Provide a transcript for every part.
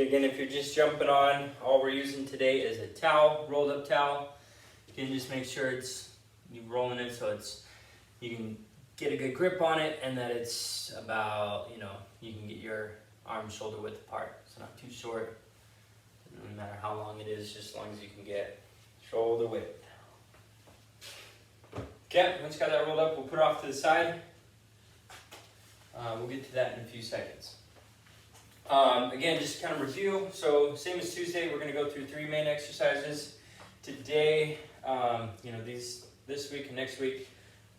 Okay, again, if you're just jumping on, all we're using today is a towel, rolled up towel. You can just make sure you're rolling it so you can get a good grip on it, and that it's about, you can get your arm shoulder width apart. It's not too short. No matter how long it is, just as long as you can get shoulder width. Okay, once you got that rolled up, we'll put it off to the side. We'll get to that in a few seconds. Again, just kind of review. So same as Tuesday, we're going to go through 3 main exercises. Today, this week and next week,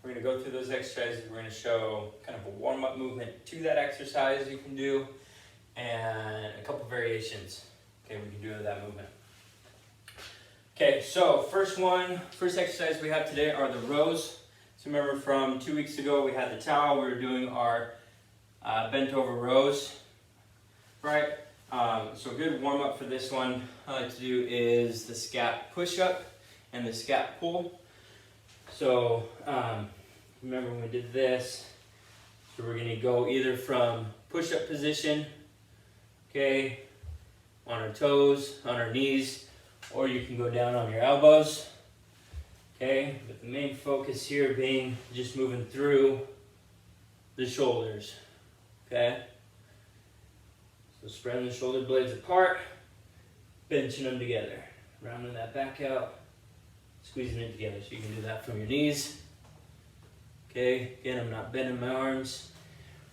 we're going to go through those exercises. We're going to show kind of a warm-up movement to that exercise you can do, and a couple variations. Okay, we can do with that movement. Okay, so first exercise we have today are the rows. So remember from 2 weeks ago, we had the towel. We were doing our bent over rows, right? So a good warm up for this one I like to do is the scap push up and the scap pull. So remember when we did this, so we're gonna go either from push up position, okay, on our toes, on our knees, or you can go down on your elbows, okay? But the main focus here being just moving through the shoulders, okay? So spreading the shoulder blades apart, benching them together, rounding that back out, squeezing it together. So you can do that from your knees, okay? Again, I'm not bending my arms,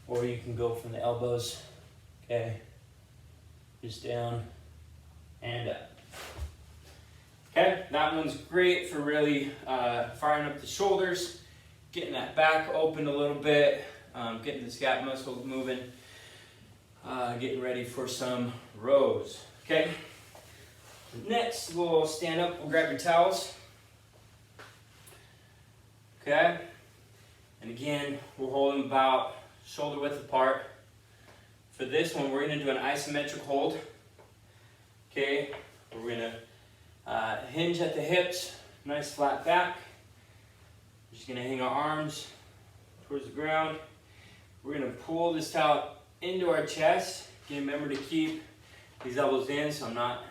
or you can go from the elbows, okay? Just down and up. Okay, that one's great for really firing up the shoulders, getting that back open a little bit, getting the scap muscles moving, getting ready for some rows. Okay, next we'll stand up, we'll grab your towels. Okay, and again, we'll hold them about shoulder width apart. For this one, we're going to do an isometric hold. Okay, we're going to hinge at the hips, nice flat back. We're just going to hang our arms towards the ground. We're going to pull this towel into our chest. Again, remember to keep these elbows in, so I'm not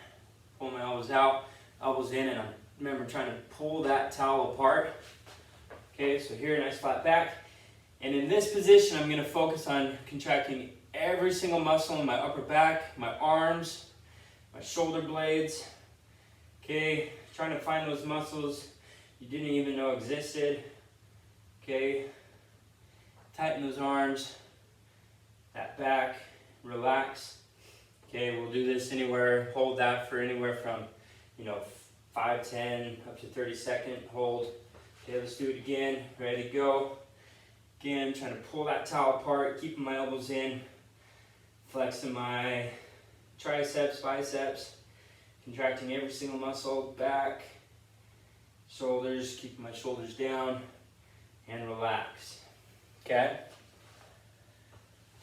pulling my elbows out, elbows in, and I'm remember trying to pull that towel apart. Okay, so here, nice flat back. And in this position, I'm going to focus on contracting every single muscle in my upper back, my arms, my shoulder blades. Okay, trying to find those muscles you didn't even know existed. Okay, tighten those arms, that back, relax. Okay, we'll do this anywhere, hold that for anywhere from 5, 10, up to 30-second hold. Okay, let's do it again, ready to go. Again, trying to pull that towel apart, keeping my elbows in, flexing my triceps, biceps, contracting every single muscle, back, shoulders, keeping my shoulders down, and relax. Okay?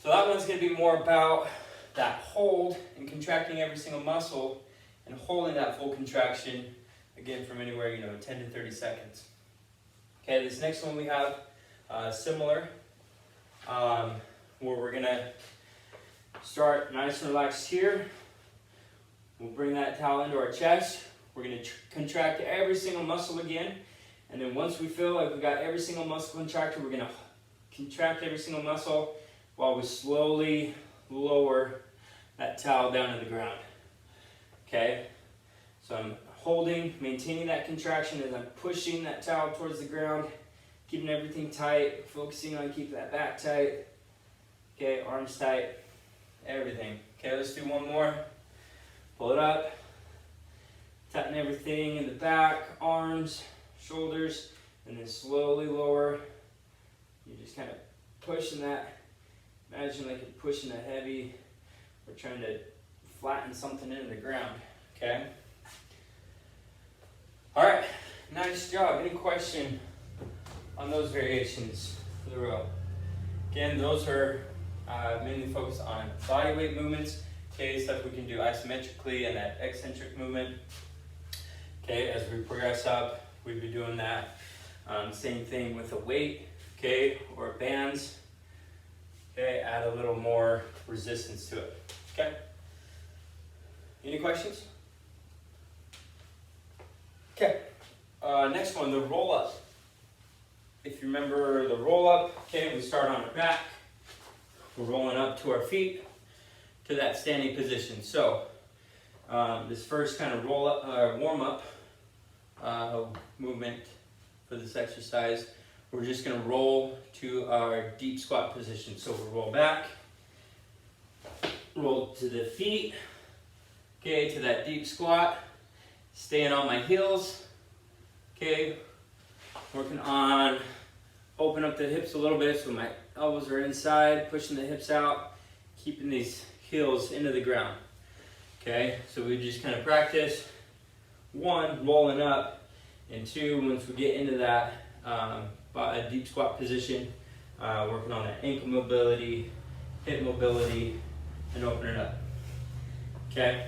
So that one's going to be more about that hold and contracting every single muscle and holding that full contraction, again, from anywhere, 10 to 30 seconds. Okay, this next one we have similar, where we're going to start nice and relaxed here. We'll bring that towel into our chest. We're going to contract every single muscle again. And then once we feel like we've got every single muscle contracted, we're going to contract every single muscle while we slowly lower that towel down to the ground. Okay? So I'm holding, maintaining that contraction as I'm pushing that towel towards the ground, keeping everything tight, focusing on keeping that back tight. Okay, arms tight, everything. Okay, let's do one more. Pull it up, tighten everything in the back, arms, shoulders, and then slowly lower. You're just kind of pushing that. Imagine like you're pushing a heavy, or trying to flatten something into the ground, okay? All right, nice job. Any question on those variations for the row? Again, those are mainly focused on body weight movements. Okay, stuff we can do isometrically and that eccentric movement. Okay, as we progress up, we'd be doing that. Same thing with a weight, okay, or bands. Okay, add a little more resistance to it. Okay. Any questions? Okay, next one, the roll up. If you remember the roll up, okay, we start on our back. We're rolling up to our feet to that standing position. So this first kind of roll up, warm up movement for this exercise, we're just going to roll to our deep squat position. So we'll roll back, roll to the feet, okay, to that deep squat, staying on my heels, okay, working on open up the hips a little bit so my elbows are inside, pushing the hips out, keeping these heels into the ground. Okay, so we just kind of practice 1, rolling up, and 2, once we get into that deep squat position, working on that ankle mobility, hip mobility, and opening up. Okay,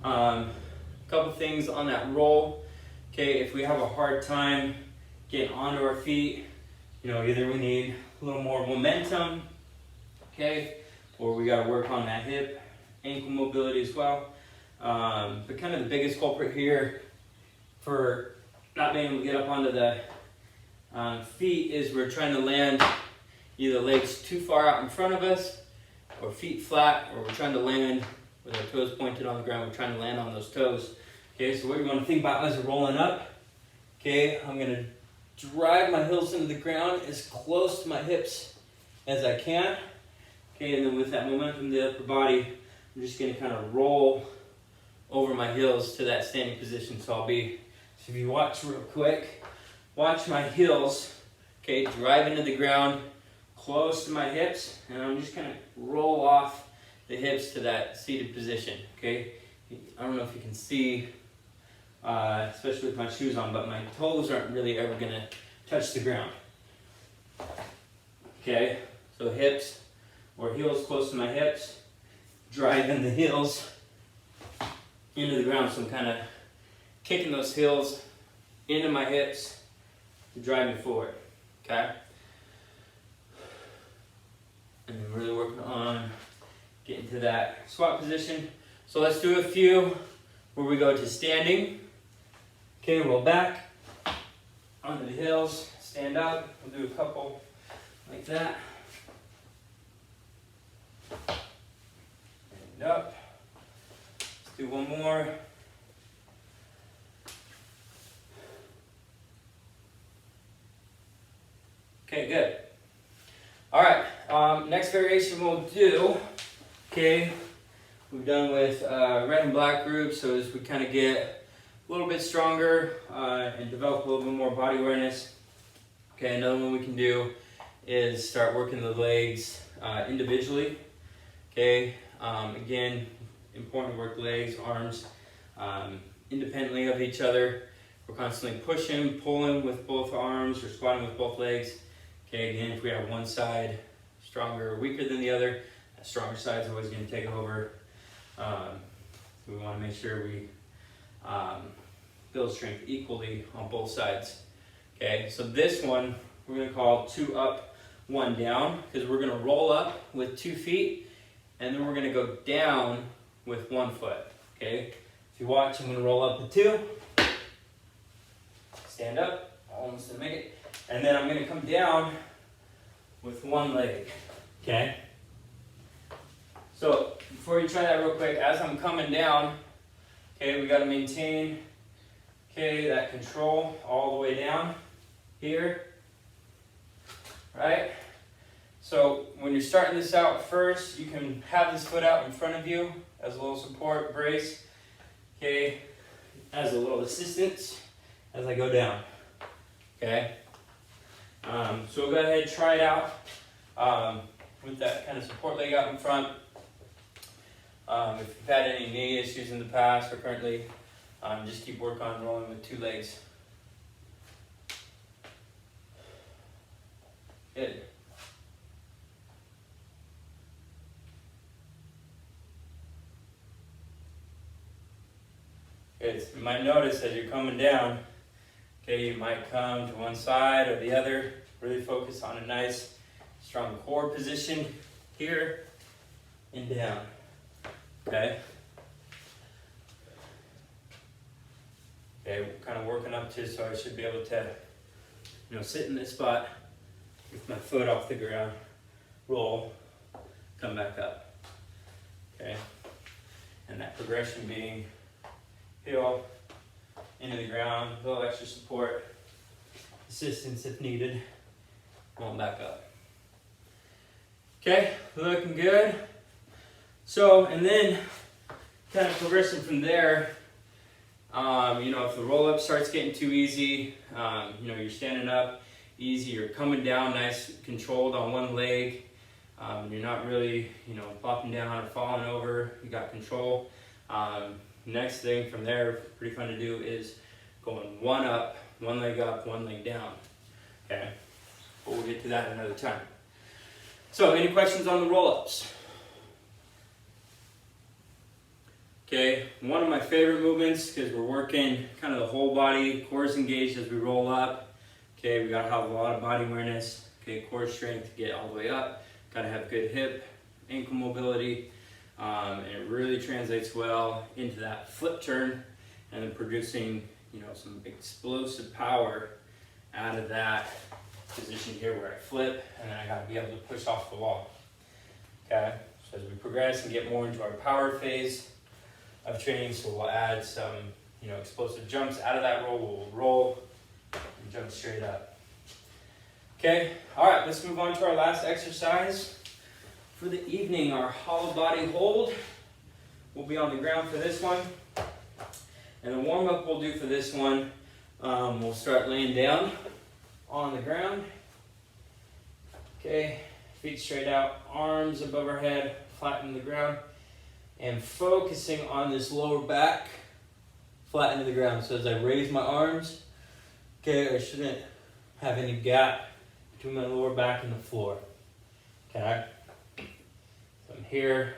couple things on that roll. Okay, if we have a hard time getting onto our feet, you know, either we need a little more momentum, okay, or we got to work on that hip, ankle mobility as well. But kind of the biggest culprit here for not being able to get up onto the feet is we're trying to land either legs too far out in front of us or feet flat, or we're trying to land with our toes pointed on the ground. We're trying to land on those toes. Okay, so what you want to think about as we're rolling up, okay, I'm going to drive my heels into the ground as close to my hips as I can. Okay, and then with that momentum in the upper body, I'm just going to kind of roll over my heels to that standing position. So if you watch real quick, watch my heels, okay, drive into the ground close to my hips, and I'm just going to roll off the hips to that seated position, okay? I don't know if you can see, especially with my shoes on, but my toes aren't really ever going to touch the ground. Okay, so hips or heels close to my hips, driving the heels into the ground. So I'm kind of kicking those heels into my hips to drive me forward, okay? And then really working on getting to that squat position. So let's do a few where we go to standing. Okay, roll back onto the heels, stand up. We'll do a couple like that. And up. Let's do one more. Okay, good. All right, next variation we'll do, okay, we've done with red and black groups, so as we kind of get a little bit stronger and develop a little bit more body awareness. Okay, another one we can do is start working the legs individually. Okay, again, important to work legs, arms independently of each other. We're constantly pushing, pulling with both arms, or squatting with both legs. Okay, again, if we have one side stronger or weaker than the other, that stronger side is always going to take over. So we want to make sure we build strength equally on both sides. Okay, so this one we're going to call 2 up, 1 down, because we're going to roll up with 2 feet, and then we're going to go down with 1 foot. Okay, if you watch, I'm going to roll up the 2, stand up, almost didn't make it, and then I'm going to come down with 1 leg. Okay, so before you try that real quick, as I'm coming down, okay, we got to maintain, okay, that control all the way down here, right? So when you're starting this out first, you can have this foot out in front of you as a little support brace, okay, as a little assistance as I go down, okay? So we'll go ahead and try it out with that kind of support leg out in front. If you've had any knee issues in the past or currently, just keep working on rolling with 2 legs. Good. Good. You might notice as you're coming down, okay, you might come to one side or the other. Really focus on a nice, strong core position here and down. Okay. touches, so I should be able to, sit in this spot with my foot off the ground, roll, come back up. Okay, and that progression being heel into the ground, a little extra support, assistance if needed, rolling back up. Okay, looking good. So, and then kind of progressing from there, if the roll up starts getting too easy, you're standing up easy, you're coming down nice, controlled on one leg, you're not really, flopping down or falling over, you got control. Next thing from there, pretty fun to do, is going one up, one leg up, one leg down. Okay, but we'll get to that another time. So, any questions on the roll-ups? Okay, one of my favorite movements, because we're working kind of the whole body, core is engaged as we roll up. Okay, we gotta have a lot of body awareness. Okay, core strength to get all the way up. Gotta have good hip, ankle mobility, and it really translates well into that flip turn, and then producing, some explosive power out of that position here where I flip, and then I gotta be able to push off the wall. Okay, so as we progress and get more into our power phase of training, so we'll add some, explosive jumps out of that roll. We'll roll and jump straight up. Okay, all right, let's move on to our last exercise for the evening, our hollow body hold. We'll be on the ground for this one. And the warm-up we'll do for this one, we'll start laying down on the ground. Okay, feet straight out, arms above our head, flat in the ground, and focusing on this lower back, flat into the ground. So as I raise my arms, okay, I shouldn't have any gap between my lower back and the floor. Okay, so I'm here,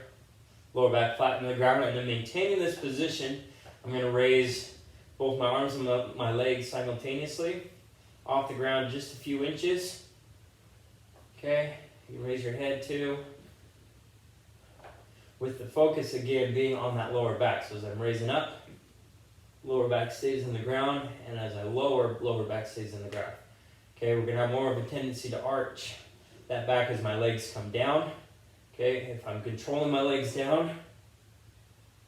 lower back flat in the ground, and then maintaining this position, I'm going to raise both my arms and my legs simultaneously off the ground just a few inches. Okay, you raise your head too, with the focus again being on that lower back. So as I'm raising up, lower back stays in the ground, and as I lower, lower back stays in the ground. Okay, we're going to have more of a tendency to arch that back as my legs come down. Okay, if I'm controlling my legs down,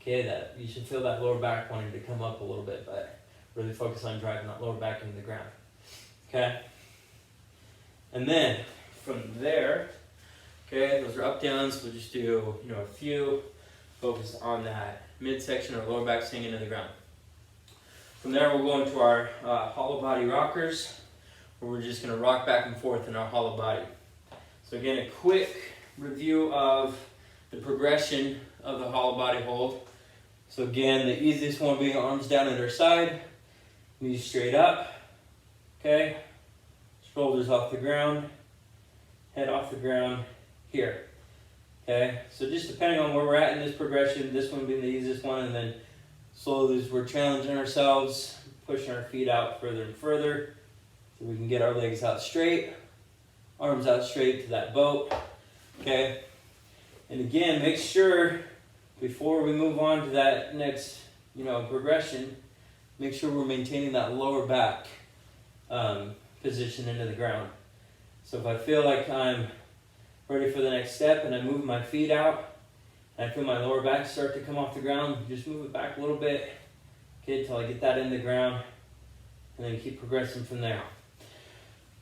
okay, that you should feel that lower back wanting to come up a little bit, but really focus on driving that lower back into the ground. Okay, and then from there, okay, those are up downs. We'll just do a few, focus on that midsection or lower back staying into the ground. From there, we'll go into our hollow body rockers, where we're just going to rock back and forth in our hollow body. So again, a quick review of the progression of the hollow body hold. So again, the easiest one being arms down at our side, knees straight up, okay, shoulders off the ground, head off the ground here, okay. So just depending on where we're at in this progression, this one being the easiest one, and then slowly as we're challenging ourselves, pushing our feet out further and further, so we can get our legs out straight, arms out straight to that boat, okay. And again, make sure before we move on to that next, progression, make sure we're maintaining that lower back position into the ground. So if I feel like I'm ready for the next step and I move my feet out, and I feel my lower back start to come off the ground, just move it back a little bit, okay, until I get that in the ground, and then keep progressing from there.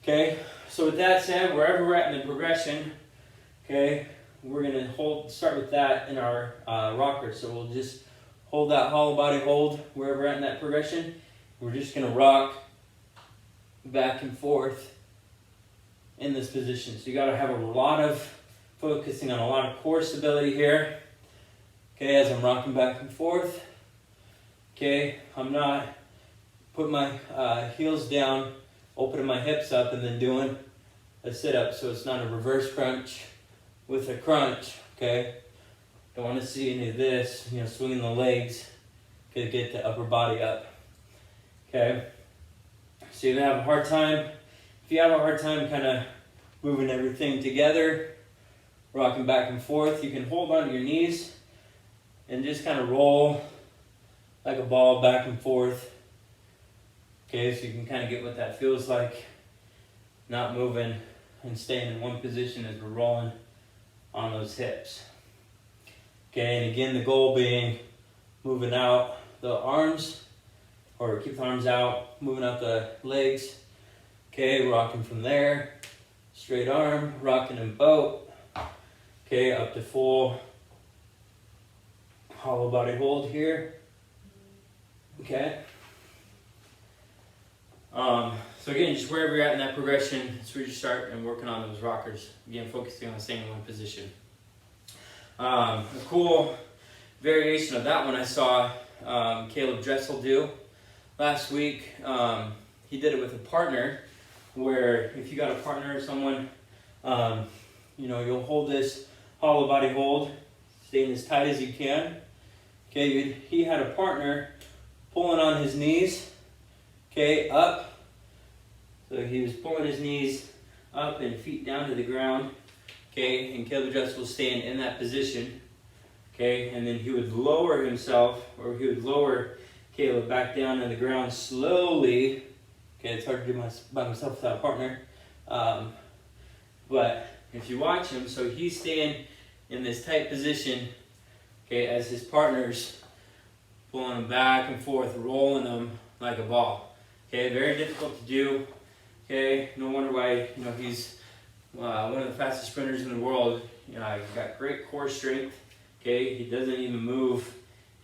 Okay, so with that said, wherever we're at in the progression, okay, we're going to start with that in our rocker. So we'll just hold that hollow body hold wherever we're at in that progression. We're just going to rock back and forth in this position. So you got to have a lot of focusing on a lot of core stability here. Okay, as I'm rocking back and forth. Okay, I'm not putting my heels down, opening my hips up, and then doing a sit-up. So it's not a reverse crunch with a crunch, okay? Don't want to see any of this, swinging the legs to get the upper body up, okay? So you have a hard time, if you have a hard time kind of moving everything together, rocking back and forth, you can hold onto your knees and just kind of roll like a ball back and forth, Okay, so you can kind of get what that feels like, not moving and staying in one position as we're rolling on those hips. Okay, and again, the goal being moving out the arms, or keep the arms out, moving out the legs. Okay, rocking from there, straight arm, rocking and boat. Okay, up to full hollow body hold here. Okay. So again, just wherever you're at in that progression, that's where you start and working on those rockers. Again, focusing on staying in one position. A cool variation of that one I saw Caleb Dressel do last week. He did it with a partner, where if you got a partner or someone, you know, you'll hold this hollow body hold, staying as tight as you can. Okay, he had a partner pulling on his knees, okay, up. So he was pulling his knees up and feet down to the ground, okay, and Caleb Dressel was staying in that position, okay, and then he would lower himself, or he would lower Caleb back down to the ground slowly. Okay, it's hard to do by myself without a partner, but if you watch him, so he's staying in this tight position, okay, as his partner's pulling him back and forth, rolling him like a ball. Okay, very difficult to do. Okay, no wonder why, you know, he's one of the fastest sprinters in the world. You know, he's got great core strength. Okay, he doesn't even move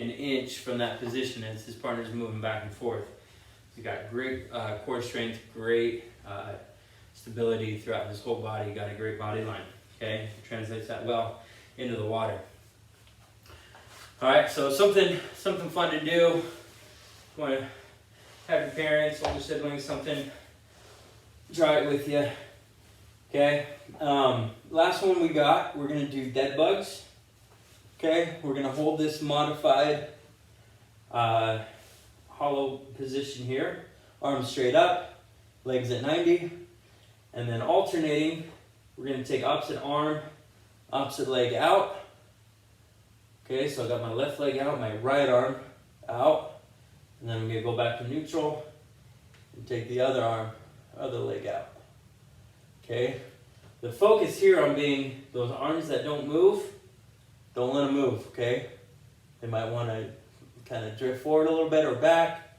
an inch from that position as his partner's moving back and forth. He's got great core strength, great stability throughout his whole body. He got a great body line. Okay, translates that well into the water. All right, so something fun to do. You want to have your parents, older siblings, something. Try it with you. Okay. Last one we're gonna do dead bugs. Okay, we're gonna hold this modified hollow position here. Arms straight up, legs at 90, and then alternating. We're gonna take opposite arm, opposite leg out. Okay, so I got my left leg out, my right arm out, and then I'm gonna go back to neutral and take the other arm, other leg out. Okay, the focus here on being those arms that don't move, don't let them move. Okay, they might want to kind of drift forward a little bit or back.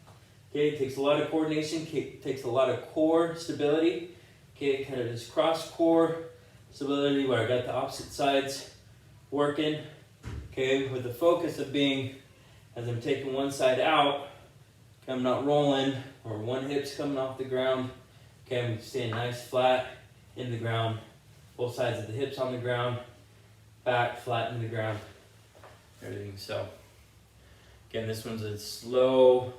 Okay, it takes a lot of coordination, takes a lot of core stability. Okay, kind of this cross core stability where I got the opposite sides working. Okay, with the focus of being, as I'm taking one side out, I'm not rolling, or one hip's coming off the ground. Okay, I'm staying nice flat in the ground, both sides of the hips on the ground, back flat in the ground, everything. So again, this one's a slow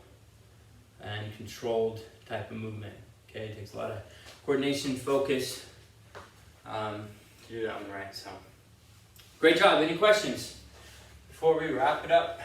and controlled type of movement. Okay, it takes a lot of coordination, focus to do that one right. So great job. Any questions before we wrap it up?